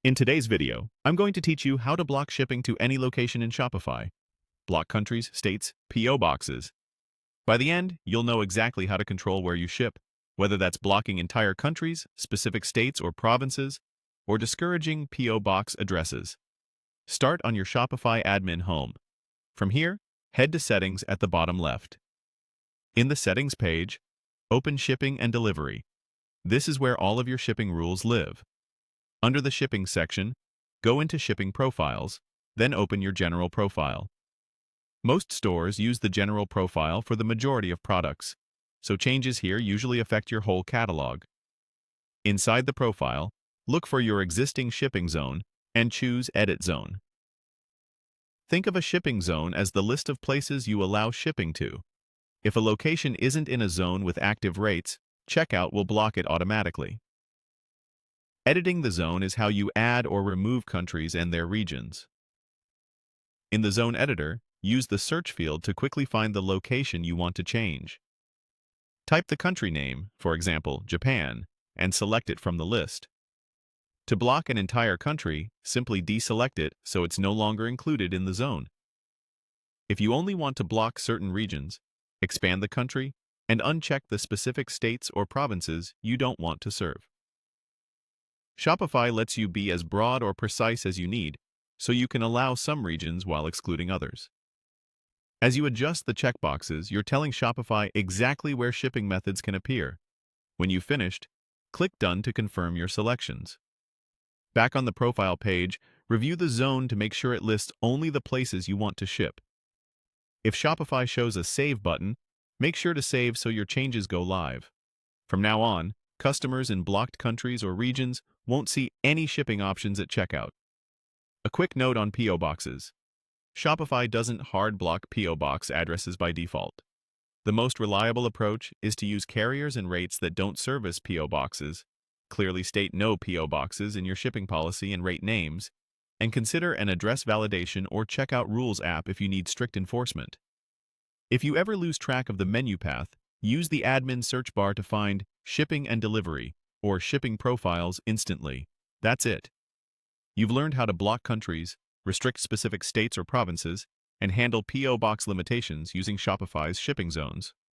In today's video, I'm going to teach you how to block shipping to any location in Shopify. Block countries, states, PO boxes. By the end, you'll know exactly how to control where you ship, whether that's blocking entire countries, specific states or provinces, or discouraging PO box addresses. Start on your Shopify admin home. From here, head to Settings at the bottom left. In the Settings page, open Shipping and Delivery. This is where all of your shipping rules live. Under the Shipping section, go into Shipping Profiles, then open your General Profile. Most stores use the General Profile for the majority of products, so changes here usually affect your whole catalog. Inside the profile, look for your existing shipping zone and choose Edit Zone. Think of a shipping zone as the list of places you allow shipping to. If a location isn't in a zone with active rates, checkout will block it automatically. Editing the zone is how you add or remove countries and their regions. In the Zone Editor, use the search field to quickly find the location you want to change. Type the country name, for example, Japan, and select it from the list. To block an entire country, simply deselect it so it's no longer included in the zone. If you only want to block certain regions, expand the country and uncheck the specific states or provinces you don't want to serve. Shopify lets you be as broad or precise as you need, so you can allow some regions while excluding others. As you adjust the checkboxes, you're telling Shopify exactly where shipping methods can appear. When you've finished, click Done to confirm your selections. Back on the profile page, review the zone to make sure it lists only the places you want to ship. If Shopify shows a Save button, make sure to save so your changes go live. From now on, customers in blocked countries or regions won't see any shipping options at checkout. A quick note on PO boxes. Shopify doesn't hard block PO box addresses by default. The most reliable approach is to use carriers and rates that don't service PO boxes, clearly state no PO boxes in your shipping policy and rate names, and consider an address validation or checkout rules app if you need strict enforcement. If you ever lose track of the menu path, use the admin search bar to find Shipping and Delivery or Shipping Profiles instantly. That's it. You've learned how to block countries, restrict specific states or provinces, and handle PO box limitations using Shopify's shipping zones.